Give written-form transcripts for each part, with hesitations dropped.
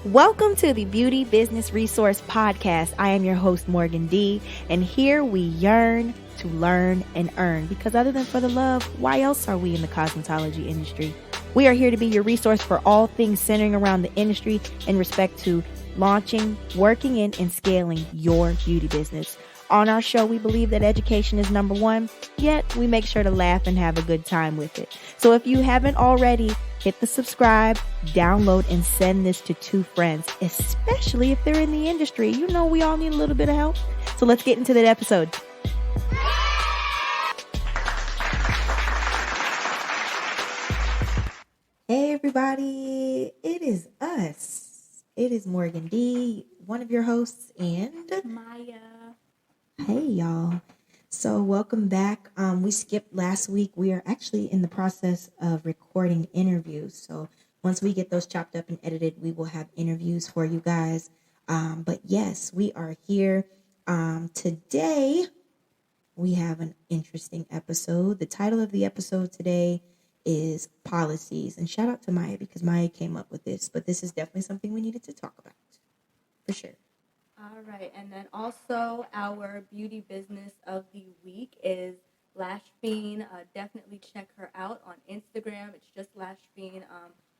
Welcome to the Beauty Business Resource Podcast. I am your host, Morgan D, and here we yearn to learn and earn, because other than for the love, why else are we in the cosmetology industry? We are here to be your resource for all things centering around the industry in respect to launching, working in, and scaling your beauty business. On our show, we believe that education is number one, yet we make sure to laugh and have a good time with it. So if you haven't already, hit the subscribe, download, and send this to 2 friends, especially if they're in the industry. You know we all need a little bit of help. So let's get into that episode. Hey everybody, it is us. It is Morgan D, one of your hosts, and Miya. Hey y'all. So welcome back. We skipped last week. We are actually in the process of recording interviews. So once we get those chopped up and edited, we will have interviews for you guys. But yes, we are here. Today, we have an interesting episode. The title of the episode today is Policies. And shout out to Miya, because Miya came up with this. But this is definitely something we needed to talk about. For sure. All right, and then also our beauty business of the week is Lash Fiend. Definitely check her out on Instagram. It's just Lash Fiend.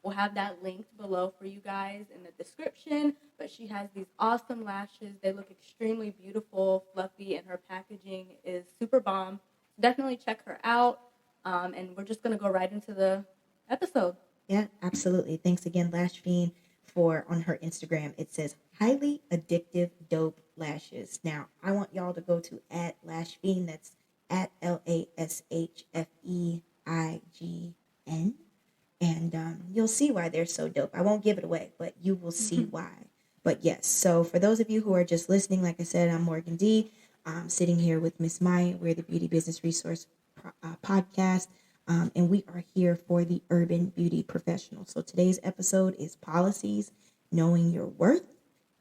We'll have that linked below for you guys in the description. But she has these awesome lashes. They look extremely beautiful, fluffy, and her packaging is super bomb. Definitely check her out. And we're just going to go right into the episode. Yeah, absolutely. Thanks again, Lash Fiend, for on her Instagram. It says highly addictive dope lashes. Now, I want y'all to go to @LashFiend. That's @LashFeign. And you'll see why they're so dope. I won't give it away, but you will see why. But yes, so for those of you who are just listening, like I said, I'm Morgan D. I'm sitting here with Miss Miya. We're the Beauty Business Resource Podcast. And we are here for the urban beauty professional. So today's episode is Policies, Knowing Your Worth,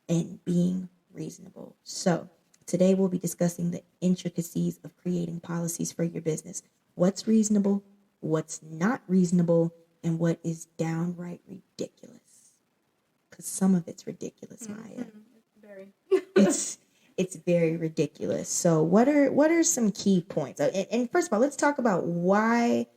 and Being Reasonable. So today we'll be discussing the intricacies of creating policies for your business. What's reasonable, what's not reasonable, and what is downright ridiculous. Because some of it's ridiculous, Miya. It's very ridiculous. So what are some key points? And first of all, let's talk about why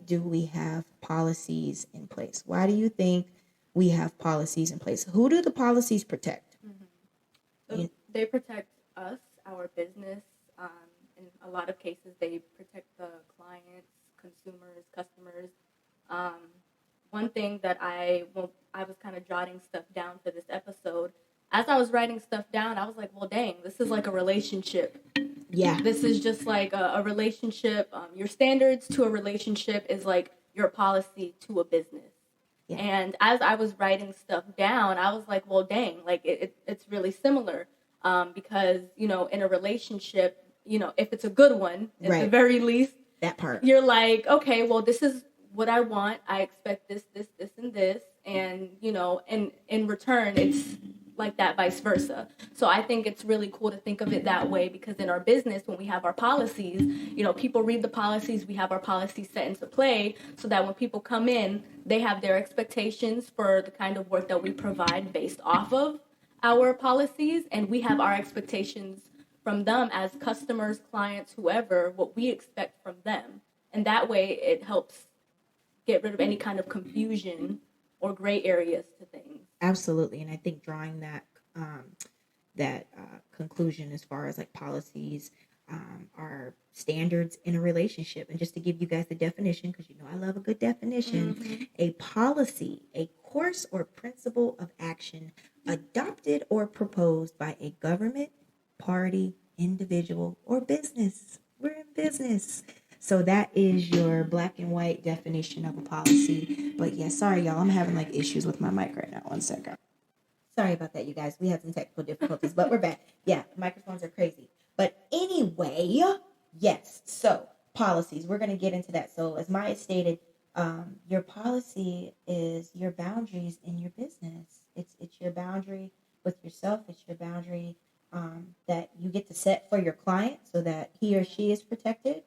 do we have policies in place? Why do you think we have policies in place? Who do the policies protect? So they protect us, our business. In a lot of cases, they protect the clients, consumers, customers. One thing that I was kind of jotting stuff down for this episode. As I was writing stuff down, I was like, well, dang, this is like a relationship. Yeah. This is just like a relationship. Your standards to a relationship is like your policy to a business. Yeah. And as I was writing stuff down, I was like, well, dang, like it's really similar. Because, in a relationship, if it's a good one, at the very least, that part, you're like, okay, well, this is what I want. I expect this, and this. And, and in return, it's like that, vice versa. So I think it's really cool to think of it that way, because in our business, when we have our policies, people read the policies, we have our policies set into play so that when people come in, they have their expectations for the kind of work that we provide based off of our policies, and we have our expectations from them as customers, clients, whoever, what we expect from them. And that way it helps get rid of any kind of confusion or gray areas to things. Absolutely. And I think drawing that conclusion as far as like policies are standards in a relationship. And just to give you guys the definition, because I love a good definition, a policy, a course or principle of action adopted or proposed by a government, party, individual, or business. We're in business. So that is your black and white definition of a policy. But yeah, sorry, y'all. I'm having like issues with my mic right now. 1 second. Sorry about that, you guys. We had some technical difficulties, but we're back. Yeah, microphones are crazy. But anyway, yes. So policies, we're going to get into that. So as Miya stated, your policy is your boundaries in your business. It's your boundary with yourself. It's your boundary that you get to set for your client so that he or she is protected.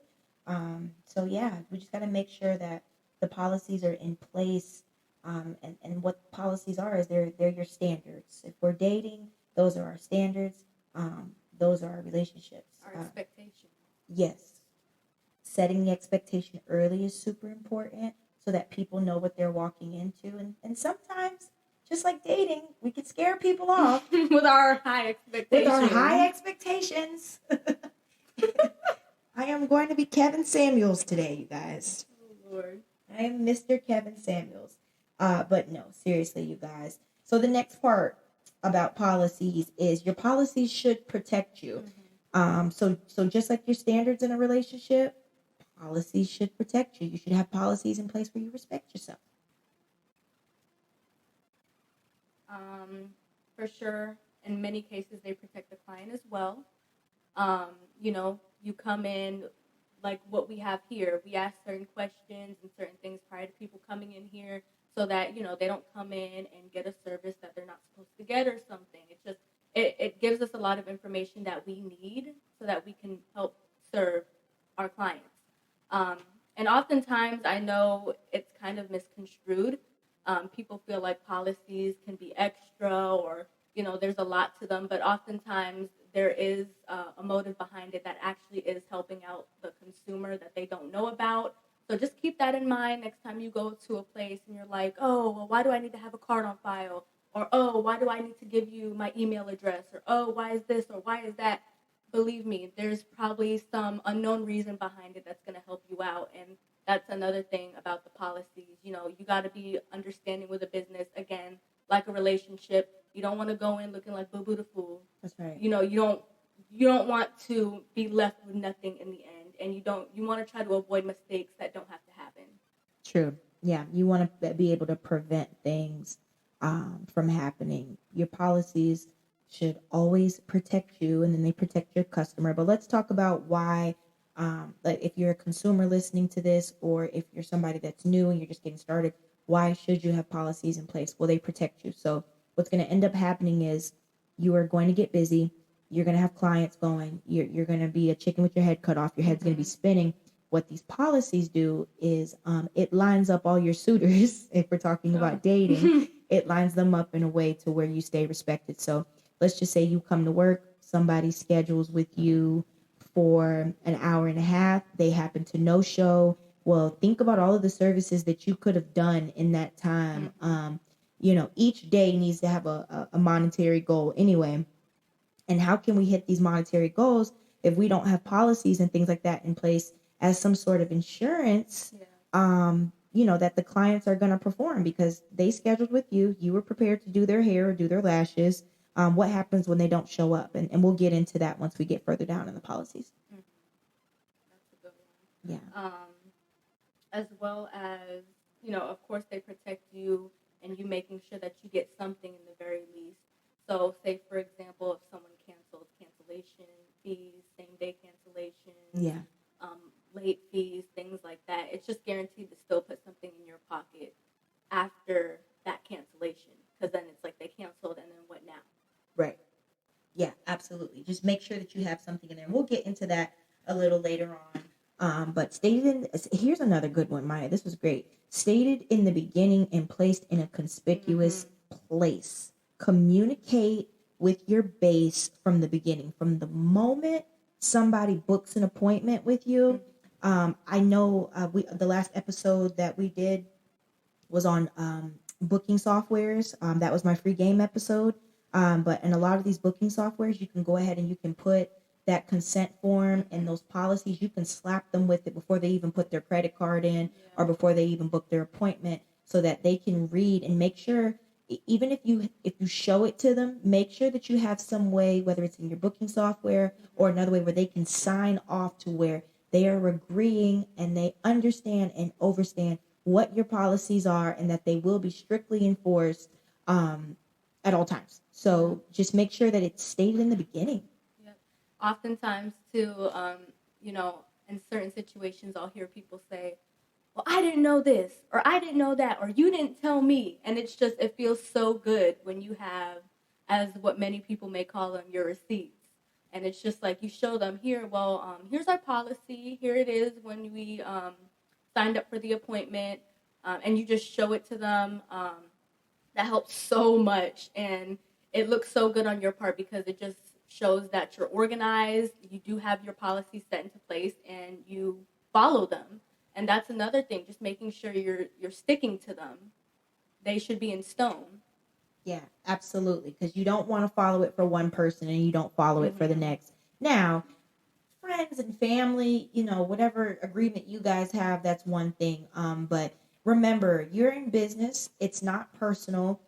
So yeah, we just got to make sure that the policies are in place And what policies are is they're your standards. If we're dating, those are our standards. Those are our relationships. Our expectations. Yes. Setting the expectation early is super important so that people know what they're walking into. And sometimes, just like dating, we can scare people off with our high expectations. I am going to be Kevin Samuels today, you guys. Oh, Lord. I am Mr. Kevin Samuels. But no, seriously, you guys. So the next part about policies is your policies should protect you. So just like your standards in a relationship, policies should protect you. You should have policies in place where you respect yourself. For sure. In many cases, they protect the client as well. You come in like what we have here. We ask certain questions and certain things prior to people coming in here so that, they don't come in and get a service that they're not supposed to get or something. It's just, it gives us a lot of information that we need so that we can help serve our clients. And oftentimes, I know it's kind of misconstrued. People feel like policies can be extra or, there's a lot to them, but oftentimes there is a motive behind it that actually is helping out the consumer that they don't know about. So just keep that in mind next time you go to a place and you're like, oh, well, why do I need to have a card on file? Or, oh, why do I need to give you my email address? Or, oh, why is this or why is that? Believe me, there's probably some unknown reason behind it that's going to help you out. And that's another thing about the policies. You got to be understanding with a business, again, like a relationship. You don't want to go in looking like boo-boo the fool. That's right. You don't want to be left with nothing in the end. And you want to try to avoid mistakes that don't have to happen. True. Yeah. You want to be able to prevent things from happening. Your policies should always protect you and then they protect your customer. But let's talk about why, like if you're a consumer listening to this or if you're somebody that's new and you're just getting started, why should you have policies in place? Well, they protect you. So what's going to end up happening is you are going to get busy. You're going to have clients going. You're going to be a chicken with your head cut off. Your head's going to be spinning. What these policies do is it lines up all your suitors. If we're talking about dating, it lines them up in a way to where you stay respected. So let's just say you come to work, somebody schedules with you for an hour and a half. They happen to no show. Well, think about all of the services that you could have done in that time. Each day needs to have a monetary goal anyway. And how can we hit these monetary goals if we don't have policies and things like that in place as some sort of insurance, that the clients are going to perform because they scheduled with you. You were prepared to do their hair or do their lashes. What happens when they don't show up? And we'll get into that once we get further down in the policies. That's a good one. Yeah. As well as, of course, they protect you and you making sure that you get something in the very least. So say, for example, if someone cancels, cancellation fees, same-day cancellation, late fees, things like that, it's just guaranteed to still put something in your pocket after that cancellation because then it's like they canceled and then what now? Right. Yeah, absolutely. Just make sure that you have something in there. And we'll get into that a little later on. But here's another good one, Maya. This was great. Stated in the beginning and placed in a conspicuous place. Communicate with your base from the beginning. From the moment somebody books an appointment with you, I know the last episode that we did was on booking softwares. That was my free game episode. But in a lot of these booking softwares, you can go ahead and you can put that consent form and those policies. You can slap them with it before they even put their credit card in or before they even book their appointment so that they can read and make sure, even if you show it to them, make sure that you have some way, whether it's in your booking software or another way where they can sign off to where they are agreeing and they understand and overstand what your policies are and that they will be strictly enforced at all times. So just make sure that it's stated in the beginning. Yep. Oftentimes, too, in certain situations, I'll hear people say, well, I didn't know this, or I didn't know that, or you didn't tell me. And it's just, it feels so good when you have, as what many people may call them, your receipts. And it's just like you show them here, well, here's our policy. Here it is when we signed up for the appointment. and you just show it to them. That helps so much, and it looks so good on your part because it just shows that you're organized, you do have your policies set into place, and you follow them. And that's another thing, just making sure you're sticking to them. They should be in stone. Yeah, absolutely. Because you don't want to follow it for one person and you don't follow it for the next. Now, friends and family, whatever agreement you guys have, that's one thing. But remember, you're in business. It's not personal.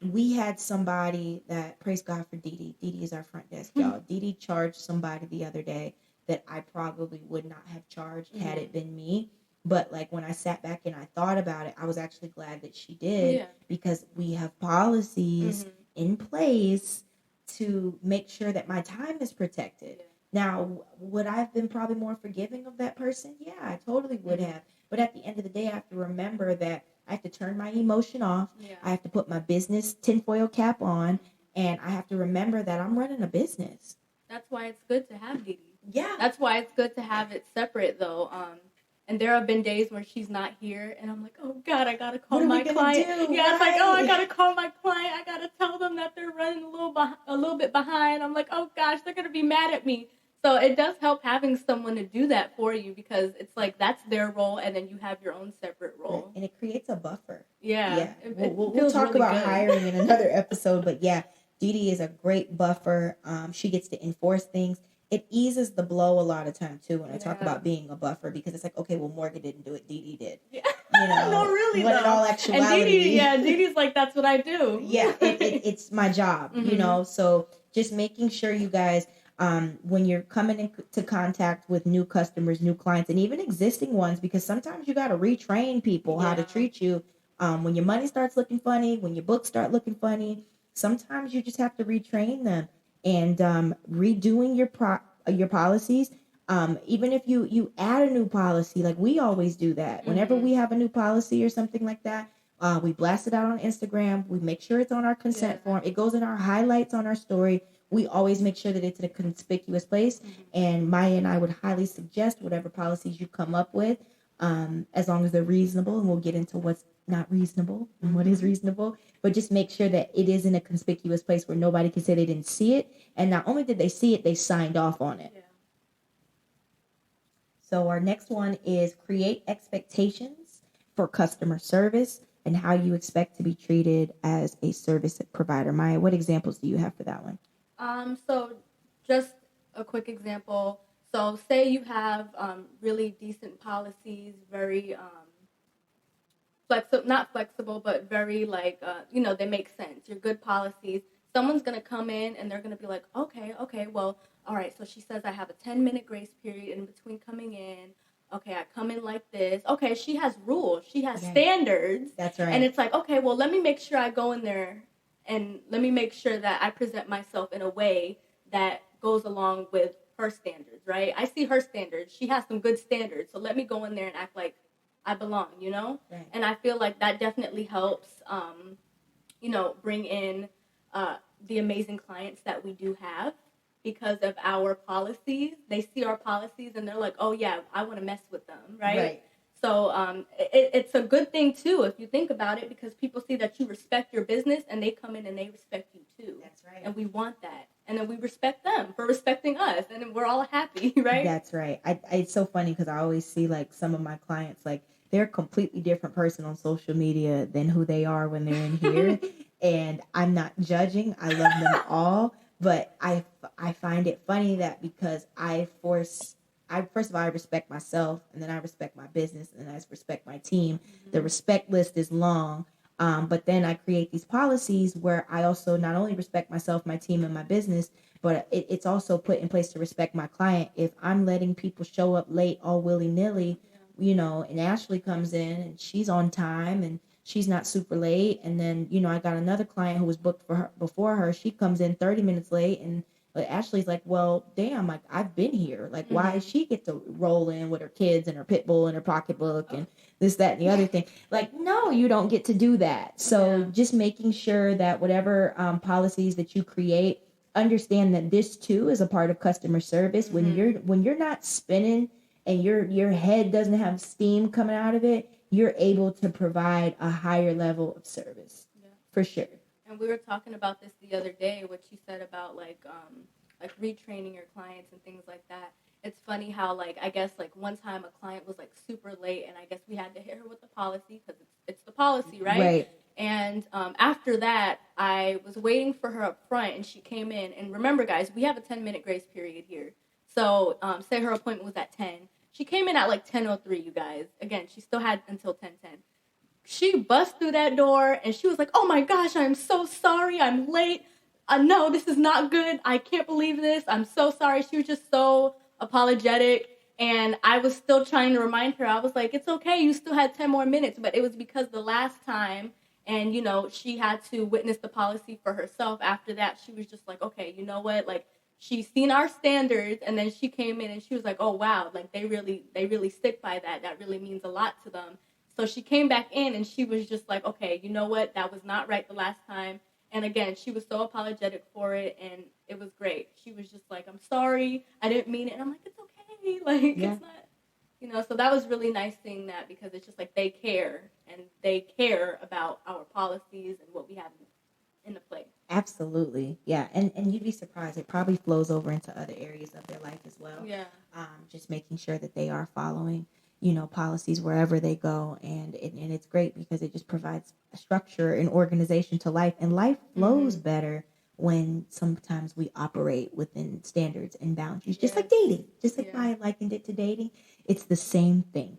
We had somebody that, praise God for Dee Dee. Dee Dee is our front desk, y'all. Dee Dee charged somebody the other day that I probably would not have charged had it been me. But like when I sat back and I thought about it, I was actually glad that she did because we have policies in place to make sure that my time is protected. Now, would I have been probably more forgiving of that person? Yeah, I totally would have. But at the end of the day, I have to remember that I have to turn my emotion off. Yeah. I have to put my business tinfoil cap on. And I have to remember that I'm running a business. That's why it's good to have Dee Dee. Yeah. That's why it's good to have it separate, though. And there have been days where she's not here, and I'm like, oh, God, I got to call my client. Yeah, it's like, oh, I got to call my client. I got to tell them that they're running a little bit behind. I'm like, oh, gosh, they're going to be mad at me. So it does help having someone to do that for you because it's like that's their role, and then you have your own separate role. And it creates a buffer. Yeah. We'll talk really about hiring in another episode, but yeah, Dee Dee is a great buffer. She gets to enforce things. It eases the blow a lot of time too when I talk about being a buffer because it's like, okay, well, Morgan didn't do it, Dee Dee did. Yeah. No, really, when though. In all actuality, and Dee Dee's like, that's what I do. Yeah, it's my job, So just making sure you guys, when you're coming into contact with new customers, new clients, and even existing ones, because sometimes you got to retrain people how to treat you. When your money starts looking funny, when your books start looking funny, sometimes you just have to retrain them. And redoing your policies, even if you add a new policy, like we always do that. Whenever we have a new policy or something like that, we blast it out on Instagram. We make sure it's on our consent form. It goes in our highlights on our story. We always make sure that it's in a conspicuous place. And Maya and I would highly suggest whatever policies you come up with, as long as they're reasonable. And we'll get into what's not reasonable and what is reasonable. But just make sure that it is in a conspicuous place where nobody can say they didn't see it. And not only did they see it, they signed off on it. Yeah. So our next one is create expectations for customer service and how you expect to be treated as a service provider. Maya, what examples do you have for that one? So just a quick example. So say you have really decent policies, very not flexible, but very they make sense. You're good policies. Someone's going to come in and they're going to be like, okay, well, all right. So she says I have a 10-minute grace period in between coming in. Okay, I come in like this. Okay, she has rules. She has standards. That's right. And it's like, okay, well, let me make sure I go in there and let me make sure that I present myself in a way that goes along with her standards, right? I see her standards. She has some good standards. So let me go in there and act like I belong, Right. And I feel like that definitely helps, bring in the amazing clients that we do have because of our policies. They see our policies and they're like, oh, yeah, I want to mess with them, right? So it's a good thing, too, if you think about it, because people see that you respect your business and they come in and they respect you, too. That's right. And we want that. And then we respect them for respecting us. And then we're all happy, right? That's right. It's so funny because I always see, like, some of my clients, like, they're a completely different person on social media than who they are when they're in here. And I'm not judging. I love them all. But I find it funny that because first of all, I respect myself, and then I respect my business, and then I respect my team. The respect list is long. But then I create these policies where I also not only respect myself, my team, and my business, but it's also put in place to respect my client. If I'm letting people show up late all willy-nilly, and Ashley comes in and she's on time and she's not super late. And then, I got another client who was booked for her before her. She comes in 30 minutes late and Ashley's like, well, damn, like I've been here. Like, why does she get to roll in with her kids and her pit bull and her pocketbook and this, that, and the other thing? Like, no, you don't get to do that. So just making sure that whatever policies that you create, understand that this too is a part of customer service. When you're not spinning and your head doesn't have steam coming out of it, you're able to provide a higher level of service. Yeah. For sure. And we were talking about this the other day, what you said about like retraining your clients and things like that. It's funny how like I guess like one time a client was like super late, and I guess we had to hit her with the policy because it's the policy, right? Right. And after that, I was waiting for her up front, and she came in. And remember, guys, we have a 10-minute grace period here. So say her appointment was at 10. She came in at like 10:03, you guys. Again, she still had until 10:10. She bust through that door, and she was like, oh my gosh, I'm so sorry. I'm late. No, this is not good. I can't believe this. I'm so sorry. She was just so apologetic. And I was still trying to remind her. I was like, it's okay. You still had 10 more minutes. But it was because the last time, and, you know, she had to witness the policy for herself. After that, she was just like, okay, you know what? Like, she's seen our standards, and then she came in and she was like, oh, wow, like they really stick by that. That really means a lot to them. So she came back in and she was just like, okay, you know what? That was not right the last time. And again, she was so apologetic for it, and it was great. She was just like, I'm sorry. I didn't mean it. And I'm like, it's okay. Like, yeah. It's not, you know, so that was really nice seeing that, because it's just like they care, and they care about our policies and what we have in the play. Absolutely. Yeah. And you'd be surprised. It probably flows over into other areas of their life as well. Yeah. Just making sure that they are following, you know, policies wherever they go. And it's great because it just provides a structure and organization to life. And life flows better when sometimes we operate within standards and boundaries, just like dating, just like Maya likened it to dating. It's the same thing.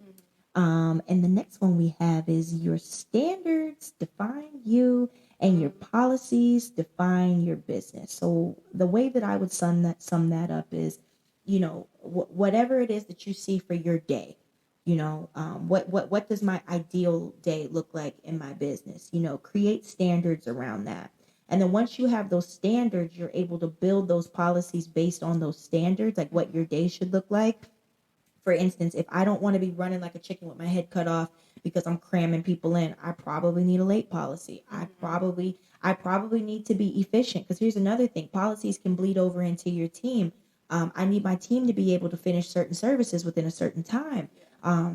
And the next one we have is your standards define you, and your policies define your business. So the way that I would sum that up is, you know, whatever it is that you see for your day, you know, what does my ideal day look like in my business? You know, create standards around that. And then once you have those standards, you're able to build those policies based on those standards, like what your day should look like. For instance, if I don't want to be running like a chicken with my head cut off because I'm cramming people in, I probably need a late policy. I probably need to be efficient, because here's another thing. Policies can bleed over into your team. I need my team to be able to finish certain services within a certain time.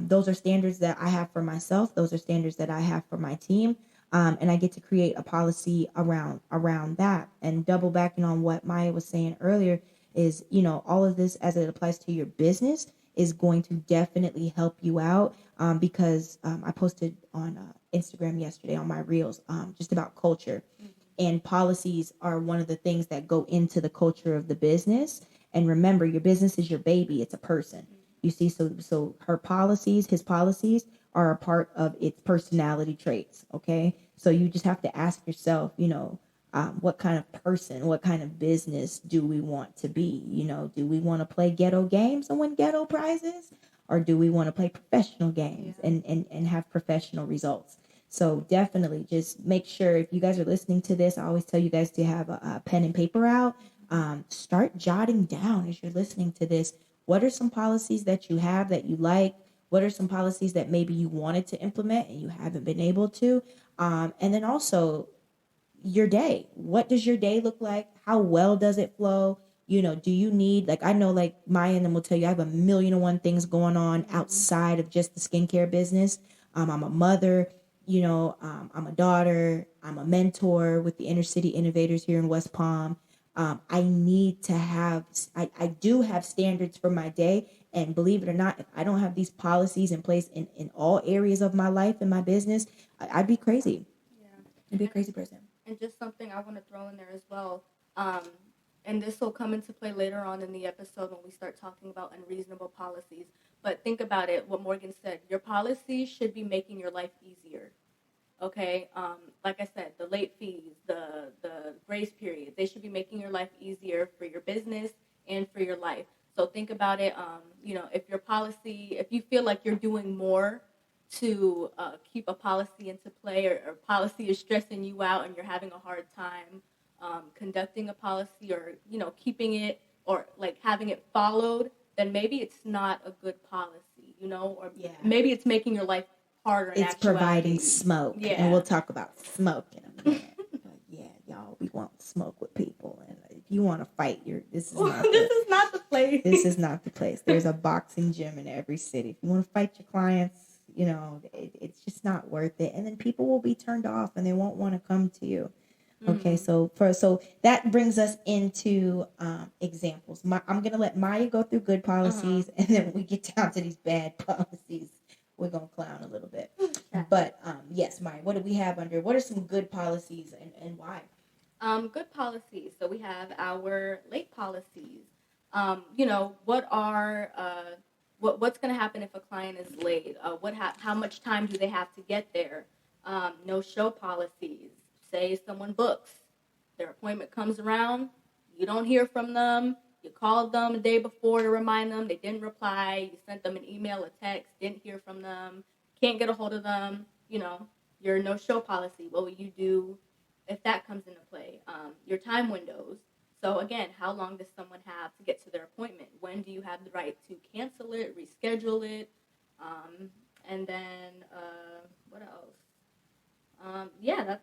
Those are standards that I have for myself. Those are standards that I have for my team. And I get to create a policy around that. And double backing on what Maya was saying earlier is, you know, all of this as it applies to your business is going to definitely help you out, because I posted on Instagram yesterday on my reels just about culture. And policies are one of the things that go into the culture of the business. And remember, your business is your baby. It's a person. You see, so his policies are a part of its personality traits. Okay. So you just have to ask yourself, you know, what kind of person, what kind of business do we want to be? You know, do we want to play ghetto games and win ghetto prizes? Or do we want to play professional games and have professional results? So definitely just make sure, if you guys are listening to this, I always tell you guys to have a pen and paper out. Start jotting down as you're listening to this. What are some policies that you have that you like? What are some policies that maybe you wanted to implement and you haven't been able to? And then also, your day. What does your day look like? How well does it flow? You know, do you need, like, I know, like Maya and them will tell you, I have a million and one things going on outside of just the skincare business. I'm a mother, you know, I'm a daughter, I'm a mentor with the Inner City Innovators here in West Palm. I need to have, I do have standards for my day. And believe it or not, if I don't have these policies in place in all areas of my life and my business, I'd be crazy. Yeah. I'd be a crazy person. And just something I want to throw in there as well, and this will come into play later on in the episode when we start talking about unreasonable policies. But think about it, what Morgan said. Your policies should be making your life easier. Okay? Like I said, the late fees, the grace period, they should be making your life easier for your business and for your life. So think about it, you know, if you feel like you're doing more to keep a policy into play, or policy is stressing you out and you're having a hard time conducting a policy, or, you know, keeping it, or like having it followed, then maybe it's not a good policy, you know, or maybe it's making your life harder. It's providing smoke. Yeah. And we'll talk about smoke in a minute. Yeah, y'all, we want smoke with people. And if you want to fight, this is not the place. This is not the place. There's a boxing gym in every city. If you want to fight your clients, you know, just not worth it. And then people will be turned off and they won't want to come to you. Okay, so that brings us into examples. I'm gonna let Maya go through good policies, and then when we get down to these bad policies, we're gonna clown a little bit. Okay. But yes, Maya, what do we have under? What are some good policies and why? Good policies. So we have our late policies. What are what's going to happen if a client is late? How much time do they have to get there? No show policies. Say someone books, their appointment comes around, you don't hear from them, you called them a day before to remind them, they didn't reply, you sent them an email, a text, didn't hear from them, can't get a hold of them, your no show policy. What will you do if that comes into play? Your time windows. So again, how long does someone have to get to their appointment? When do you have the right to cancel it, reschedule it? And then what else?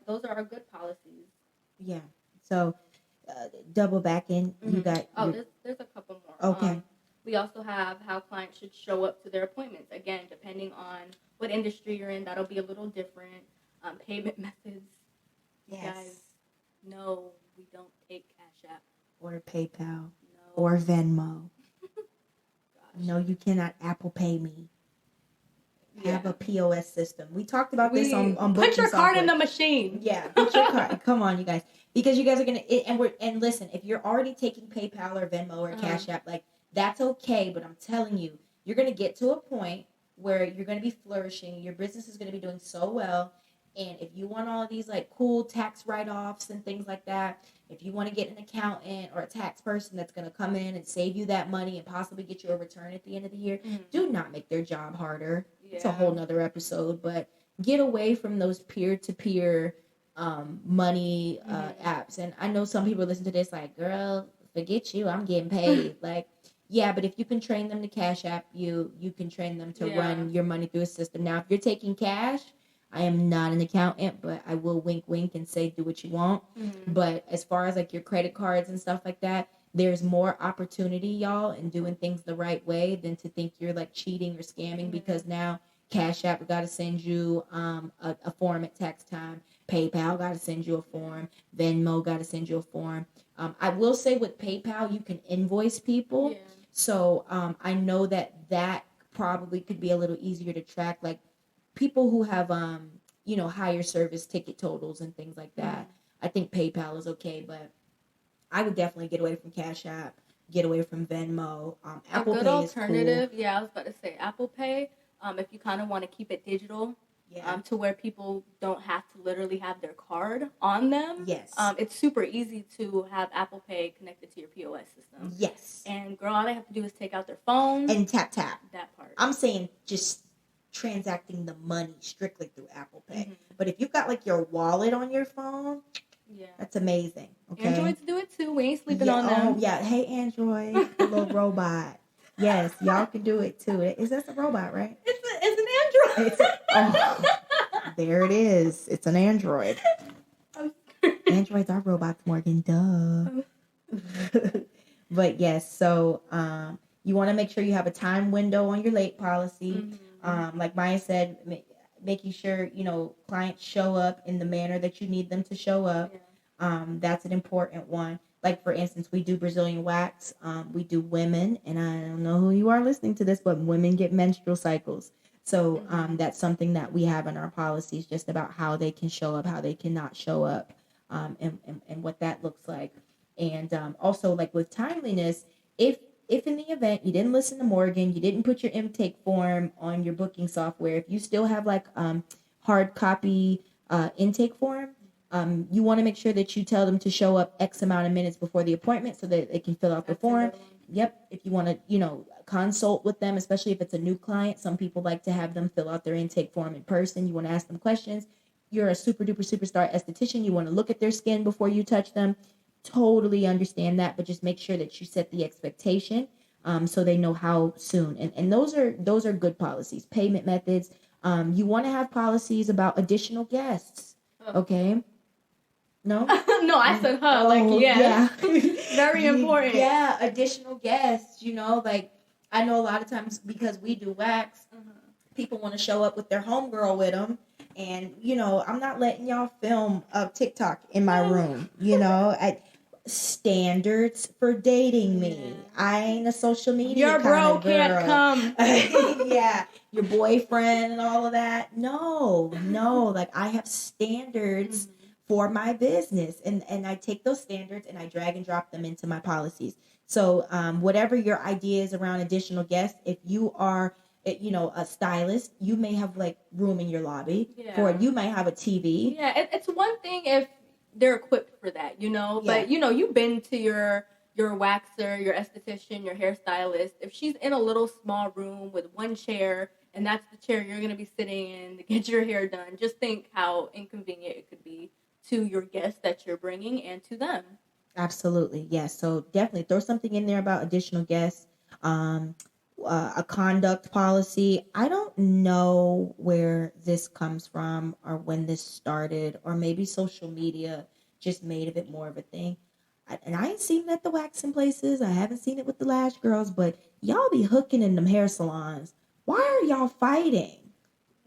Those are our good policies. Yeah. So double back in. You got. There's a couple more. Okay. We also have how clients should show up to their appointments. Again, depending on what industry you're in, that'll be a little different. Payment methods. Yes. You guys know we don't take Cash App or PayPal or Venmo. No, you cannot Apple Pay me. Have a POS system. We talked about this on put your card in the machine. Yeah, put your card. Come on, you guys, because you guys are gonna and listen. If you're already taking PayPal or Venmo or Cash App, like that's okay. But I'm telling you, you're gonna get to a point where you're gonna be flourishing. Your business is gonna be doing so well. And if you want all of these like cool tax write-offs and things like that, if you want to get an accountant or a tax person that's going to come in and save you that money and possibly get you a return at the end of the year, do not make their job harder. Yeah. It's a whole nother episode, but get away from those peer-to-peer money apps. And I know some people listen to this like, girl, forget you, I'm getting paid. Like, yeah, but if you can train them to Cash App, you can train them to run your money through a system. Now, if you're taking cash, I am not an accountant, but I will wink and say do what you want. But as far as like your credit cards and stuff like that, there's more opportunity, y'all, in doing things the right way than to think you're like cheating or scamming because now Cash App got to send you a form at tax time. PayPal got to send you a form. Venmo got to send you a form. I will say with PayPal, you can invoice people. Yeah. So I know that probably could be a little easier to track. Like, people who have, higher service ticket totals and things like that. I think PayPal is okay, but I would definitely get away from Cash App, get away from Venmo. Apple Pay alternative, is cool. Yeah, I was about to say Apple Pay. If you kind of want to keep it digital, to where people don't have to literally have their card on them. Yes. It's super easy to have Apple Pay connected to your POS system. Yes. And girl, all they have to do is take out their phone and tap. That part. I'm saying just transacting the money strictly through Apple Pay. But if you've got like your wallet on your phone, that's amazing. Okay? Androids do it too. We ain't sleeping on them. Oh, yeah. Hey, Android, the little robot. Yes, y'all can do it too. Is that a robot, right? It's an Android. There it is. It's an Android. Androids are robots, Morgan. Duh. But yes, so you want to make sure you have a time window on your late policy. Like Maya said, making sure, clients show up in the manner that you need them to show up. That's an important one. Like, for instance, we do Brazilian wax. We do women, and I don't know who you are listening to this, but women get menstrual cycles. So that's something that we have in our policies, just about how they can show up, how they cannot show up, and what that looks like. And also, like with timeliness, if in the event you didn't listen to Morgan, you didn't put your intake form on your booking software, if you still have like hard copy intake form, you want to make sure that you tell them to show up X amount of minutes before the appointment so that they can fill out the form. Yep. If you want to, consult with them, especially if it's a new client, some people like to have them fill out their intake form in person. You want to ask them questions. You're a super duper superstar esthetician. You want to look at their skin before you touch them. Totally understand that, but just make sure that you set the expectation so they know how soon. And those are good policies. Payment methods. You want to have policies about additional guests. Okay. No? No, I said her. Yeah. Very important. Yeah, additional guests, like I know a lot of times because we do wax, people want to show up with their homegirl with them. And, you know, I'm not letting y'all film a TikTok in my room, you know. Standards for dating me. I ain't a social media Your kind bro of girl. can't come. Yeah, your boyfriend and all of that. No, like I have standards for my business, and I take those standards and I drag and drop them into my policies. So whatever your idea is around additional guests, if you are you know, a stylist, you may have like room in your lobby for it. You might have a TV. Yeah, it's one thing if they're equipped for that, you know. Yeah. But you know, you've been to your waxer, your esthetician, your hairstylist. If she's in a little small room with one chair, and that's the chair you're gonna be sitting in to get your hair done, just think how inconvenient it could be to your guests that you're bringing and to them. Absolutely, yes. So definitely throw something in there about additional guests. A conduct policy. I don't know where this comes from or when this started, or maybe social media just made a bit more of a thing. And I ain't seen it at the waxing places. I haven't seen it with the lash girls, but y'all be hooking in them hair salons. Why are y'all fighting?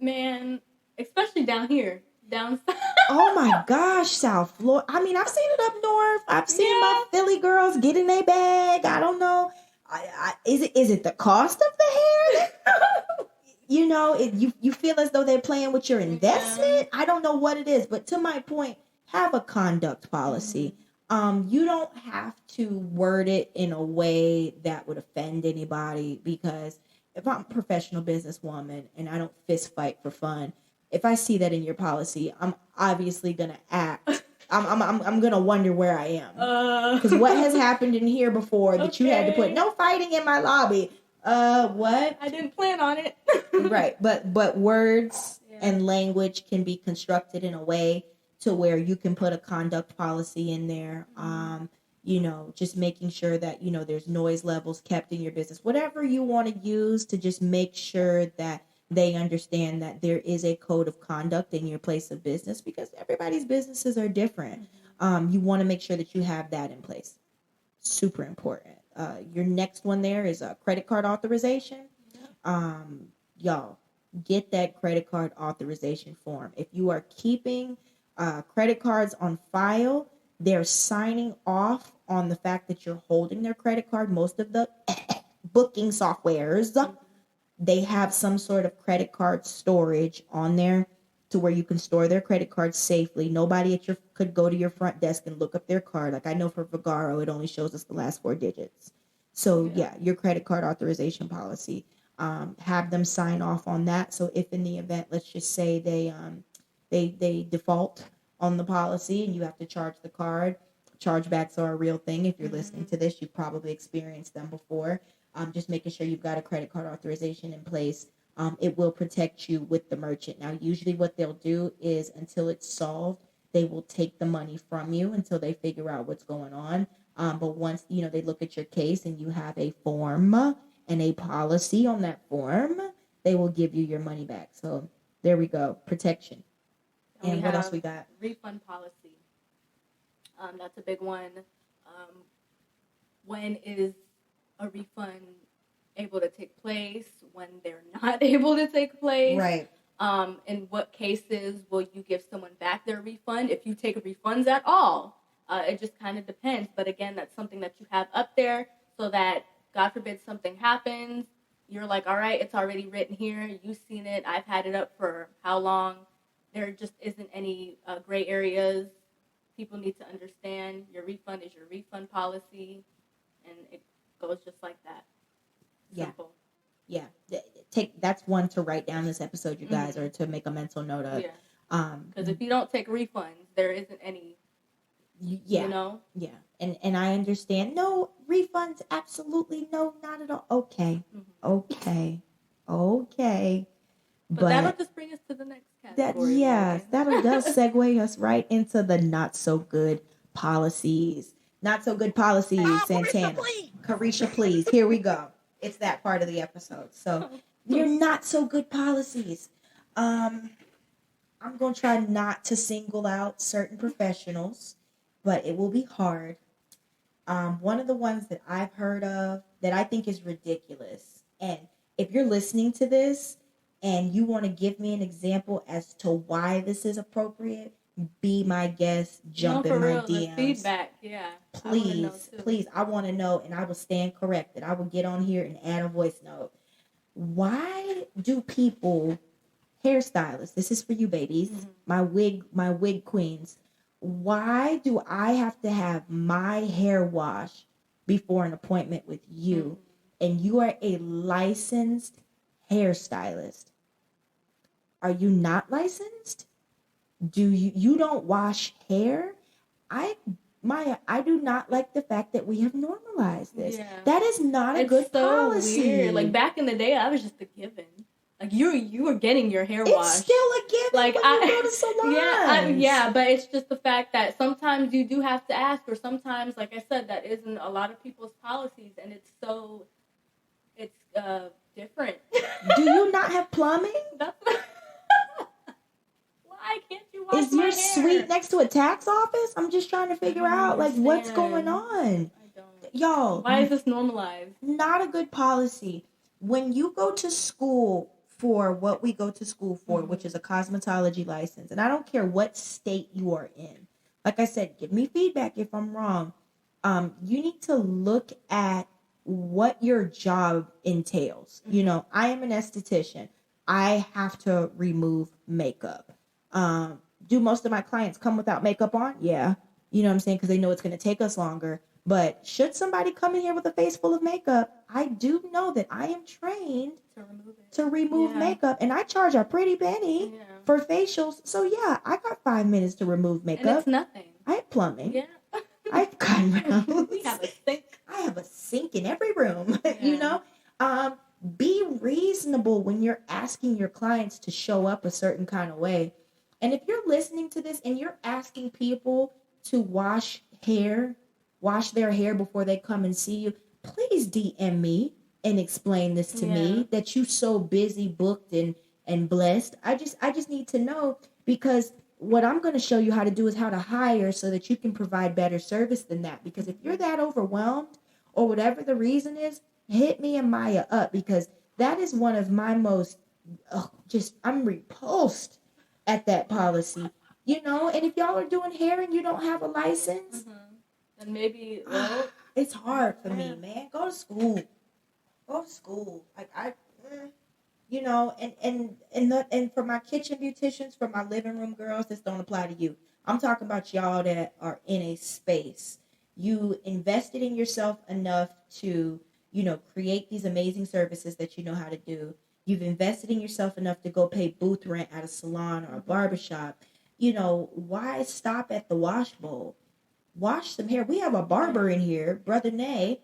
Man, especially down here, down south. Oh my gosh, South Florida. I mean, I've seen it up north. I've seen my Philly girls get in their bag. I don't know. Is it the cost of the hair? You know, you feel as though they're playing with your investment. I don't know what it is, but to my point, have a conduct policy. You don't have to word it in a way that would offend anybody, because if I'm a professional businesswoman and I don't fist fight for fun, if I see that in your policy, I'm obviously gonna act. I'm gonna wonder where I am, because what has happened in here before that you had to put no fighting in my lobby? What? I didn't plan on it. Right, but words and language can be constructed in a way to where you can put a conduct policy in there. You know, just making sure that, you know, there's noise levels kept in your business, whatever you want to use to just make sure that they understand that there is a code of conduct in your place of business, because everybody's businesses are different. You want to make sure that you have that in place. Super important. Your next one there is a credit card authorization. Y'all, get that credit card authorization form. If you are keeping credit cards on file, they're signing off on the fact that you're holding their credit card. Most of the booking softwares, they have some sort of credit card storage on there to where you can store their credit cards safely. Nobody at your could go to your front desk and look up their card. Like I know for Vagaro, it only shows us the last 4 digits. So yeah, your credit card authorization policy, have them sign off on that. So if in the event, let's just say they default on the policy and you have to charge the card, chargebacks are a real thing. If you're listening to this, you've probably experienced them before. Just making sure you've got a credit card authorization in place. It will protect you with the merchant. Now, usually what they'll do is until it's solved, they will take the money from you until they figure out what's going on. But once, you know, they look at your case and you have a form and a policy on that form, they will give you your money back. So there we go. Protection. And what else we got? Refund policy. That's a big one. When is a refund able to take place, when they're not able to take place? Right. In what cases will you give someone back their refund, if you take refunds at all? It just kind of depends. But again, that's something that you have up there so that, God forbid, something happens. You're like, all right, it's already written here. You've seen it. I've had it up for how long? There just isn't any gray areas. People need to understand your refund is your refund policy, and it goes just like that. Simple. Yeah. That's one to write down this episode, you guys, or to make a mental note of. Because if you don't take refunds, there isn't any. You know. Yeah, and I understand. No refunds, absolutely no, not at all. Okay. But that'll just bring us to the next category. That'll segue us right into the not so good policies. Not so good policies, Santana. Carisha, please. Here we go. It's that part of the episode. So, your not so good policies. I'm going to try not to single out certain professionals, but it will be hard. One of the ones that I've heard of that I think is ridiculous, and if you're listening to this and you want to give me an example as to why this is appropriate, be my guest, jump in my real, DMs. the feedback, yeah. Please, I want to know, and I will stand corrected. I will get on here and add a voice note. Why do people, hairstylists, this is for you babies, my wig queens, why do I have to have my hair washed before an appointment with you? And you are a licensed hairstylist. Are you not licensed? Do you don't wash hair? Maya, I do not like the fact that we have normalized this. Yeah. That is not a good policy. Weird. Like back in the day, I was just a given. Like you were getting your hair washed. It's still a given. Like when you go to salons. Yeah, but it's just the fact that sometimes you do have to ask, or sometimes, like I said, that isn't a lot of people's policies, and it's different. Do you not have plumbing? Why can't you wash Is your suite next to a tax office? I'm just trying to figure out like what's going on. I don't. Y'all. Why is this normalized? Not a good policy. When you go to school for what we go to school for, which is a cosmetology license, and I don't care what state you are in. Like I said, give me feedback if I'm wrong. You need to look at what your job entails. You know, I am an esthetician. I have to remove makeup. Do most of my clients come without makeup on? Yeah. You know what I'm saying? Because they know it's going to take us longer. But should somebody come in here with a face full of makeup, I do know that I am trained to remove makeup. And I charge a pretty penny for facials. So, yeah, I got 5 minutes to remove makeup. And it's nothing. I have plumbing. Yeah. I've gotten around. We have a sink. I have a sink in every room, you know? Be reasonable when you're asking your clients to show up a certain kind of way. And if you're listening to this and you're asking people to wash their hair before they come and see you, please DM me and explain this to me, that you so busy, booked, and blessed. I just need to know, because what I'm going to show you how to do is how to hire so that you can provide better service than that. Because if you're that overwhelmed or whatever the reason is, hit me and Maya up, because that is one of my most, I'm repulsed at that policy, you know. And if y'all are doing hair and you don't have a license, then maybe it's hard for me, man. Go to school. Like you know, and for my kitchen beauticians, for my living room girls, this don't apply to you. I'm talking about y'all that are in a space. You invested in yourself enough to, you know, create these amazing services that you know how to do. You've invested in yourself enough to go pay booth rent at a salon or a barbershop. You know, why stop at the wash bowl? Wash some hair. We have a barber in here, Brother Nay.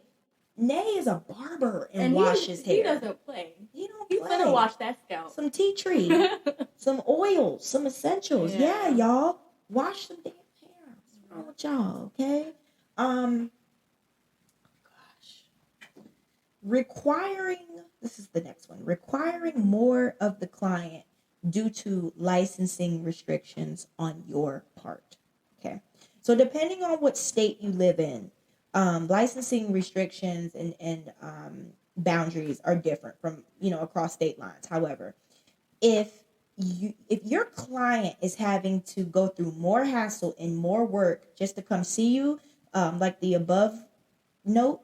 Nay is a barber and washes hair. He doesn't play. He don't play. He's gonna wash that scalp. Some tea tree, some oils, some essentials. Yeah, y'all. Wash some damn hair. What's wrong with y'all, okay? This is the next one. Requiring more of the client due to licensing restrictions on your part. Okay. So depending on what state you live in, licensing restrictions and boundaries are different from, you know, across state lines. However, if your client is having to go through more hassle and more work just to come see you, like the above note,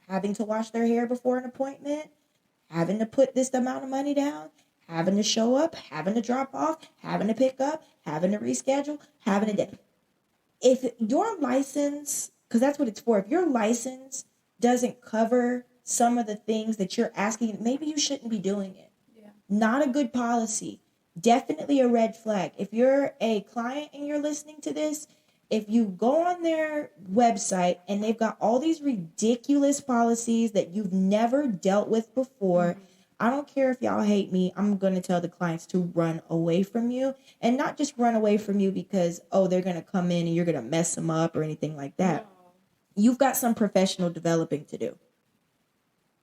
having to wash their hair before an appointment, having to put this amount of money down, having to show up, having to drop off, having to pick up, having to reschedule, having to... If your license, because that's what it's for, if your license doesn't cover some of the things that you're asking, maybe you shouldn't be doing it. Yeah. Not a good policy. Definitely a red flag. If you're a client and you're listening to this, if you go on their website and they've got all these ridiculous policies that you've never dealt with before, I don't care if y'all hate me, I'm going to tell the clients to run away from you. And not just run away from you because, they're going to come in and you're going to mess them up or anything like that. No. You've got some professional developing to do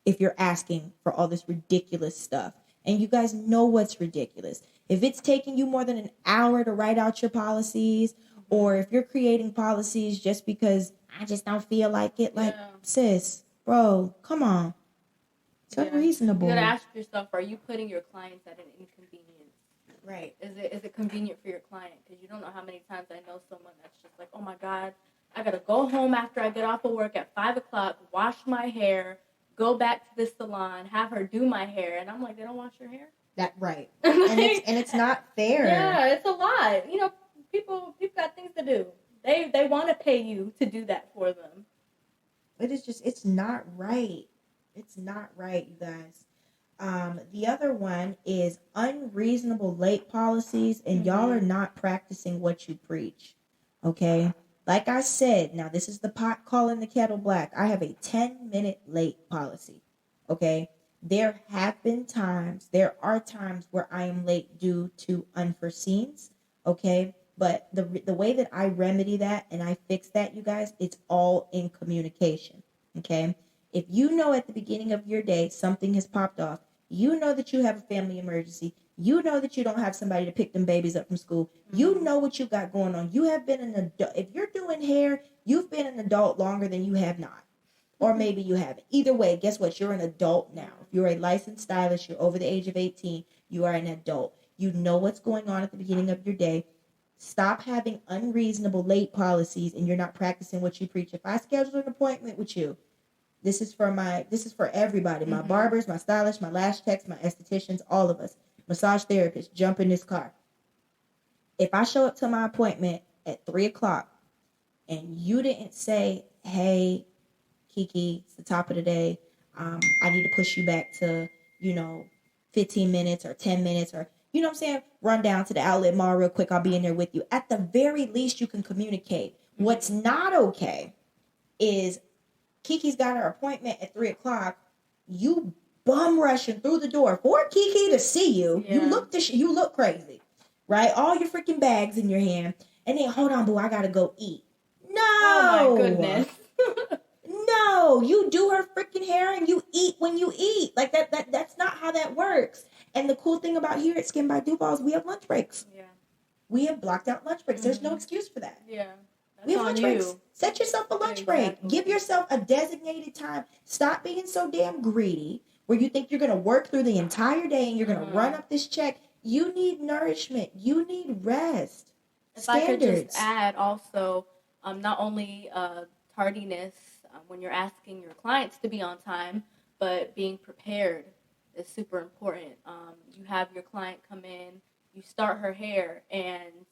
if you're asking for all this ridiculous stuff. And you guys know what's ridiculous. If it's taking you more than an hour to write out your policies, or if you're creating policies just because I just don't feel like it, sis, bro, come on. It's unreasonable. You gotta ask yourself, are you putting your clients at an inconvenience? Right. Is it convenient for your client? Because you don't know how many times I know someone that's just like, oh my God, I gotta go home after I get off of work at 5 o'clock, wash my hair, go back to the salon, have her do my hair, and I'm like, they don't wash your hair? That right. and it's not fair. Yeah, it's a lot. You know, people got things to do. They want to pay you to do that for them. But it's not right. It's not right, you guys. The other one is unreasonable late policies, and y'all are not practicing what you preach. Okay? Like I said, now this is the pot calling the kettle black. I have a 10-minute late policy. Okay? There are times where I am late due to unforeseens. Okay? But the way that I remedy that and I fix that, you guys, it's all in communication. Okay? If you know at the beginning of your day something has popped off, you know that you have a family emergency, you know that you don't have somebody to pick them babies up from school, you know what you got going on. You have been an adult. If you're doing hair, you've been an adult longer than you have not. Or maybe you haven't. Either way, guess what? You're an adult now. If you're a licensed stylist, you're over the age of 18, you are an adult. You know what's going on at the beginning of your day. Stop having unreasonable late policies and you're not practicing what you preach. If I schedule an appointment with you, this is for everybody. My barbers, my stylists, my lash techs, my estheticians, all of us. Massage therapists, jump in this car. If I show up to my appointment at 3 o'clock and you didn't say, hey, Kiki, it's the top of the day. I need to push you back to, 15 minutes or 10 minutes or, you know what I'm saying? Run down to the outlet mall real quick. I'll be in there with you. At the very least, you can communicate. What's not okay is Kiki's got her appointment at 3 o'clock. You bum rushing through the door for Kiki to see you. Yeah. You look crazy, right? All your freaking bags in your hand. And then, hold on, boo, I got to go eat. No. Oh, my goodness. No, you do her freaking hair and you eat when you eat. Like that's not how that works. And the cool thing about here at Skin by Duval is we have lunch breaks. Yeah. We have blocked out lunch breaks. There's no excuse for that. Yeah. We have lunch breaks. Set yourself a lunch break. Give yourself a designated time. Stop being so damn greedy where you think you're going to work through the entire day and you're going to run up this check. You need nourishment. You need rest. If Standards. I could just add also, not only tardiness when you're asking your clients to be on time, but being prepared is super important. You have your client come in, you start her hair, and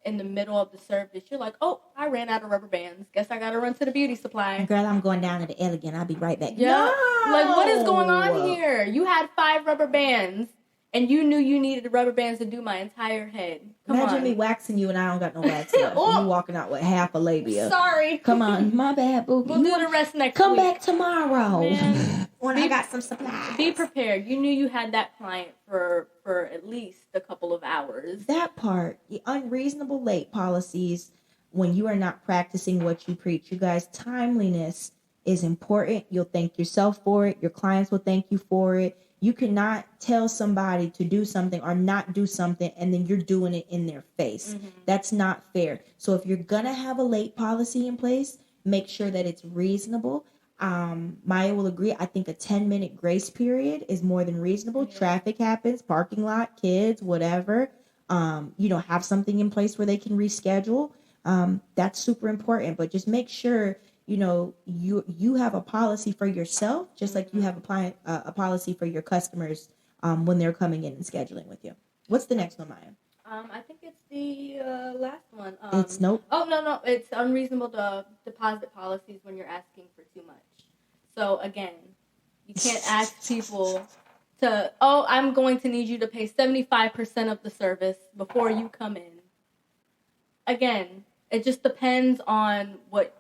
in the middle of the service, you're like, oh, I ran out of rubber bands. Guess I got to run to the beauty supply. Girl, I'm going down to the Elegant. I'll be right back. Yeah. No! Like, what is going on here? You had 5 rubber bands, and you knew you needed the rubber bands to do my entire head. Imagine me waxing you, and I don't got no wax left. Oh. You walking out with half a labia. Sorry. Come on. My bad, boo. We'll do the rest next week. Come back tomorrow. When I got some supplies. Be prepared. You knew you had that client for at least a couple of hours. That part. The unreasonable late policies when you are not practicing what you preach. You guys, timeliness is important. You'll thank yourself for it. Your clients will thank you for it. You cannot tell somebody to do something or not do something and then you're doing it in their face. That's not fair. So if you're going to have a late policy in place, make sure that it's reasonable. Miya will agree. I think a 10-minute grace period is more than reasonable. Yeah. Traffic happens, parking lot, kids, whatever. Have something in place where they can reschedule. That's super important. But just make sure, you have a policy for yourself, just like you have a policy for your customers when they're coming in and scheduling with you. What's the next one, Miya? I think it's the last one. It's nope. Oh, no. It's unreasonable deposit policies when you're asking for too much. So, again, you can't ask people I'm going to need you to pay 75% of the service before you come in. Again, it just depends on what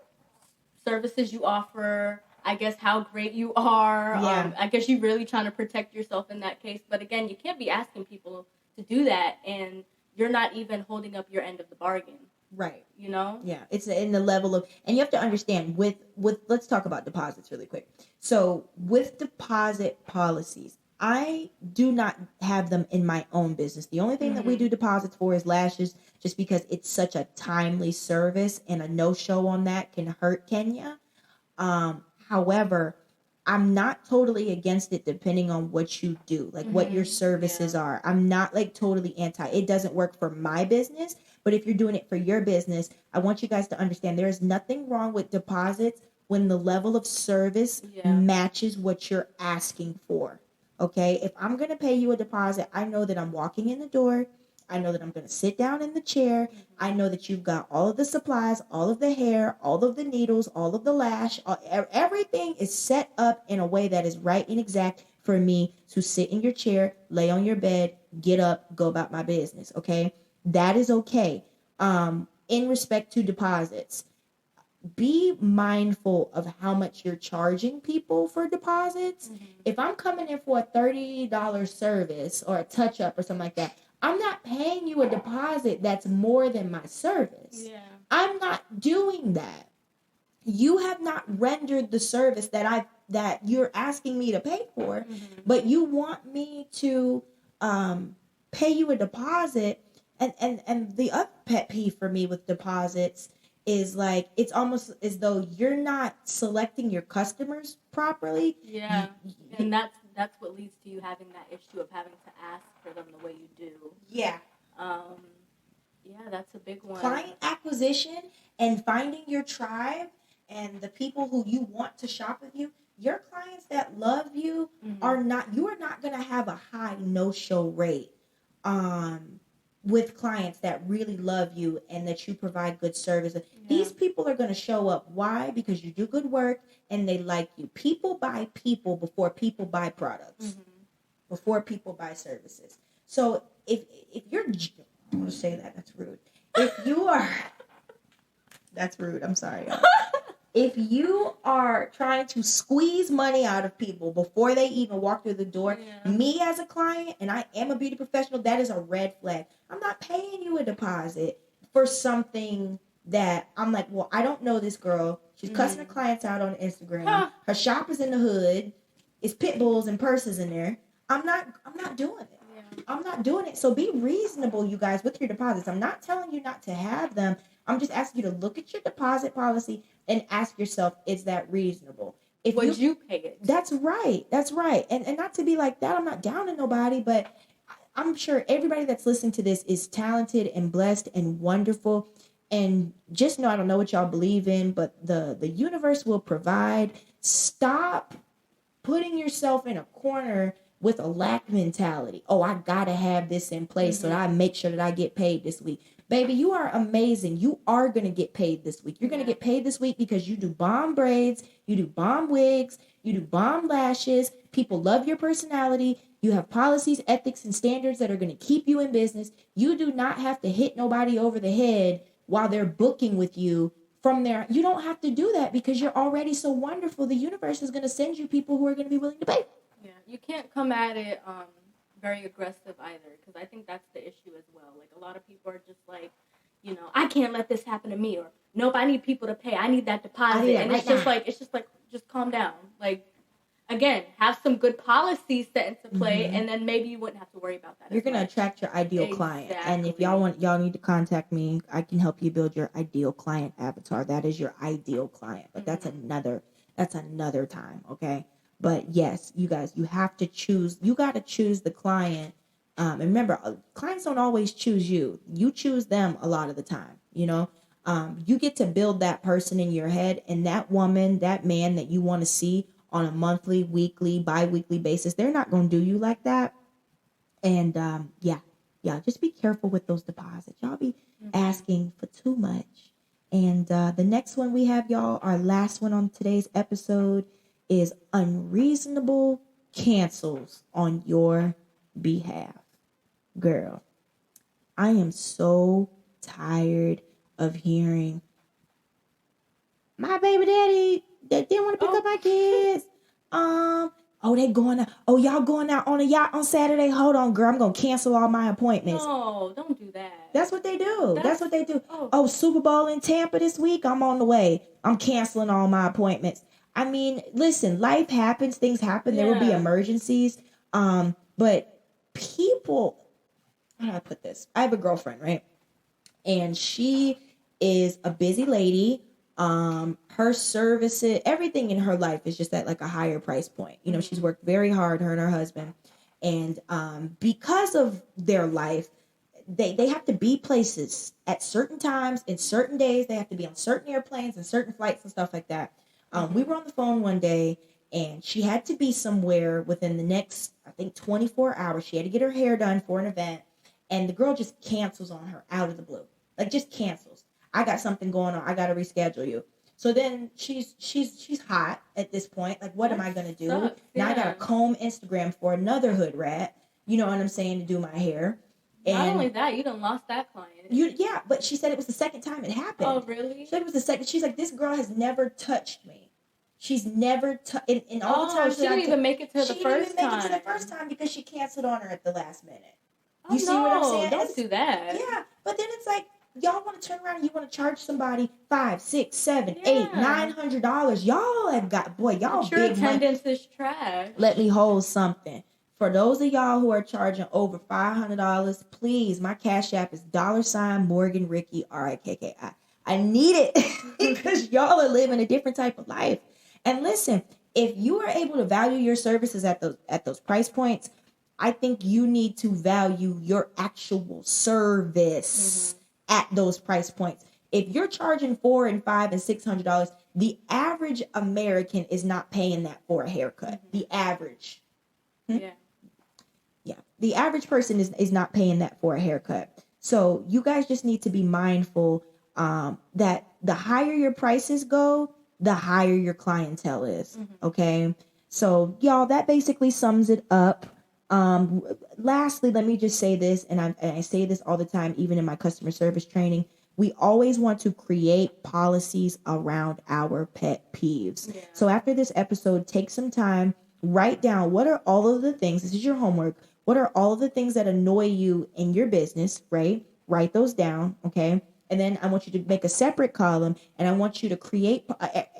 services you offer, I guess how great you are. Yeah. I guess you're really trying to protect yourself in that case. But, again, you can't be asking people to do that and you're not even holding up your end of the bargain. Right. Yeah, it's in the level of, and you have to understand with let's talk about deposits really quick. So with deposit policies, I do not have them in my own business. The only thing that we do deposits for is lashes, just because it's such a timely service and a no-show on that can hurt Kenya. However, I'm not totally against it depending on what you do, like what your services are. I'm not like totally anti. It doesn't work for my business, but if you're doing it for your business, I want you guys to understand there is nothing wrong with deposits when the level of service matches what you're asking for. Okay? If I'm going to pay you a deposit, I know that I'm walking in the door. I know that I'm going to sit down in the chair. I know that you've got all of the supplies, all of the hair, all of the needles, all of the lash. Everything is set up in a way that is right and exact for me to sit in your chair, lay on your bed, get up, go about my business. Okay? That is okay. In respect to deposits, be mindful of how much you're charging people for deposits. If I'm coming in for a $30 service or a touch up or something like that, I'm not paying you a deposit that's more than my service. Yeah. I'm not doing that. You have not rendered the service that you're asking me to pay for, but you want me to pay you a deposit. And the other pet peeve for me with deposits is like it's almost as though you're not selecting your customers properly. Yeah. And that's what leads to you having that issue of having to ask for them the way you do. Yeah. Yeah, that's a big one. Client acquisition and finding your tribe and the people who you want to shop with you. Your clients that love you you are not going to have a high no-show rate with clients that really love you and that you provide good service. These people are going to show up. Why? Because you do good work and they like you. People buy people before people buy products, before people buy services. So if you're, I'm going to say that's rude. If you are, that's rude. I'm sorry. If you are trying to squeeze money out of people before they even walk through the door, me as a client, and I am a beauty professional, that is a red flag. I'm not paying you a deposit for something that I'm like, well, I don't know this girl. She's cussing her clients out on Instagram. Her shop is in the hood. It's pit bulls and purses in there. I'm not doing it. I'm not doing it. So be reasonable, you guys, with your deposits. I'm not telling you not to have them. I'm just asking you to look at your deposit policy and ask yourself, is that reasonable? Would you pay it? That's right. That's right. And not to be like that, I'm not down on nobody, but I'm sure everybody that's listening to this is talented and blessed and wonderful. And just know, I don't know what y'all believe in, but the universe will provide. Stop putting yourself in a corner with a lack mentality. Oh, I gotta have this in place so that I make sure that I get paid this week. Baby, you are amazing. You are going to get paid this week. You're going to get paid this week because you do bomb braids, you do bomb wigs, you do bomb lashes. People love your personality. You have policies, ethics, and standards that are going to keep you in business. You do not have to hit nobody over the head while they're booking with you from there. You don't have to do that because you're already so wonderful. The universe is going to send you people who are going to be willing to pay. Yeah, you can't come at it very aggressive either, because I think that's the issue as well. Like, a lot of people are just like, I can't let this happen to me, or nope, I need people to pay. I need that deposit. And it's just like, just calm down. Like, again, have some good policies set into play, and then maybe you wouldn't have to worry about that. You're going to attract your ideal client. And if y'all need to contact me, I can help you build your ideal client avatar. That is your ideal client. But that's another time, okay? But yes, you guys, you have to choose. You got to choose the client. And remember, clients don't always choose you. You choose them a lot of the time, You get to build that person in your head, and that woman, that man that you want to see on a monthly, weekly, bi-weekly basis, they're not going to do you like that. And just be careful with those deposits. Y'all be asking for too much. And the next one we have, y'all, our last one on today's episode is unreasonable cancels on your behalf. Girl, I am so tired of hearing my baby daddy that didn't want to pick up my kids. Y'all going out on a yacht on Saturday. Hold on, girl, I'm gonna cancel all my appointments. No, don't do that. That's what they do. That's what they do. Oh, Super Bowl in Tampa this week. I'm on the way. I'm canceling all my appointments. I mean, listen, life happens, things happen. There will be emergencies. But people, how do I put this? I have a girlfriend, right? And she is a busy lady Her services, everything in her life is just at like a higher price point. You know, she's worked very hard, her and her husband. And because of their life, they have to be places at certain times, in certain days. They have to be on certain airplanes and certain flights and stuff like that. We were on the phone one day, and she had to be somewhere within the next, I think, 24 hours. She had to get her hair done for an event, and the girl just cancels on her out of the blue. Like, just cancels. I got something going on. I got to reschedule you. So then she's hot at this point. Like, what am I going to do? Sucks, Now I got to comb Instagram for another hood rat, you know what I'm saying, to do my hair. And not only that, you done lost that client. Yeah, but she said it was the second time it happened. Oh, really? She said it was the second. She's like, this girl has never touched me. She's never in all the times. She didn't even make it to the first time. She didn't even make it to the first time because she canceled on her at the last minute. Oh, You see what I'm saying? Don't do that. Yeah, but then it's like, y'all want to turn around and you want to charge somebody $500, $600, $700, $800, $900. Y'all have got, boy, y'all sure big attendance money. is trash. Let me hold something. For those of y'all who are charging over $500, please, my Cash App is $Morgan Ricky RIKKI. I need it because y'all are living a different type of life. And listen, if you are able to value your services at those price points, I think you need to value your actual service at those price points. If you're charging $400 and $500 and $600, the average American is not paying that for a haircut. The average. Yeah. The average person is not paying that for a haircut. So you guys just need to be mindful that the higher your prices go, the higher your clientele is. Okay. So y'all, that basically sums it up. Lastly, let me just say this, and I say this all the time, even in my customer service training. We always want to create policies around our pet peeves. Yeah. So after this episode, take some time, write down what are all of the things. This is your homework. What are all of the things that annoy you in your business, right? Write those down, okay? And then I want you to make a separate column, and I want you to create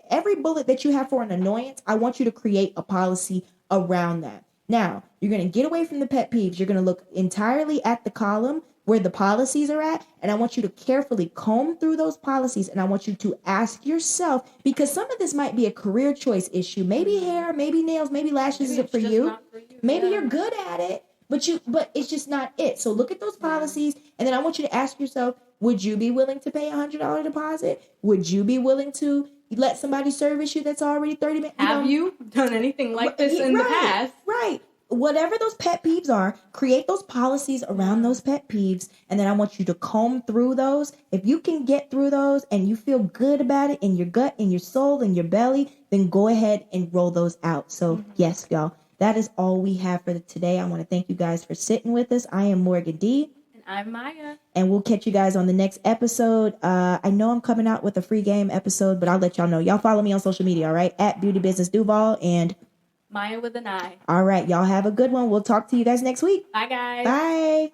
every bullet that you have for an annoyance. I want you to create a policy around that. Now, you're going to get away from the pet peeves. You're going to look entirely at the column where the policies are at, and I want you to carefully comb through those policies, and I want you to ask yourself, because some of this might be a career choice issue. Maybe hair, maybe nails, maybe lashes isn't for you. Maybe you're good at it, but it's just not it. So look at those policies, and then I want you to ask yourself, would you be willing to pay $100 deposit? Would you be willing to let somebody service you that's already 30 minutes? Have you done anything like this in the past? Right. Whatever those pet peeves are, create those policies around those pet peeves, and then I want you to comb through those. If you can get through those and you feel good about it in your gut, in your soul, in your belly, then go ahead and roll those out. So yes, y'all, that is all we have for today. I want to thank you guys for sitting with us. I am Morgan D. And I'm Maya. And we'll catch you guys on the next episode. I know I'm coming out with a free game episode, but I'll let y'all know. Y'all follow me on social media, all right? At Beauty Business Duval and Maya with an I. All right, y'all have a good one. We'll talk to you guys next week. Bye, guys. Bye.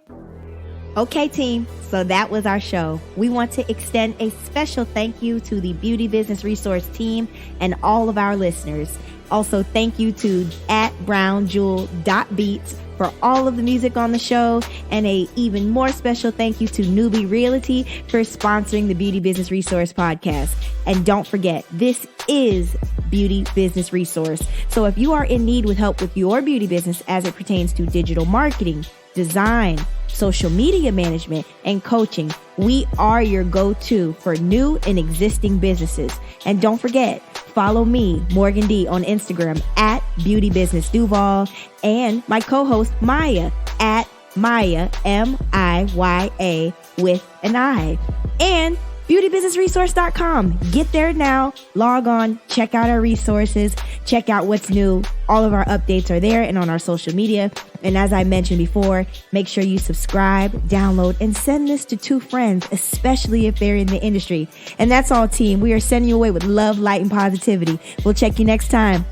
Okay, team. So that was our show. We want to extend a special thank you to the Beauty Business Resource team and all of our listeners. Also, thank you to @brownjewel.beats for all of the music on the show, and a even more special thank you to Newbie Realty for sponsoring the Beauty Business Resource podcast. And don't forget, this is Beauty Business Resource. So if you are in need with help with your beauty business as it pertains to digital marketing, design, social media management, and coaching, we are your go-to for new and existing businesses. And don't forget, follow me, Morgan D, on Instagram at Beauty Business Duval, and my co-host Maya at Miya, Miya with an I, and beautybusinessresource.com. Get there now, log on, check out our resources, check out what's new. All of our updates are there and on our social media. And as I mentioned before, make sure you subscribe, download, and send this to 2 friends, especially if they're in the industry. And that's all, team. We are sending you away with love, light, and positivity. We'll check you next time.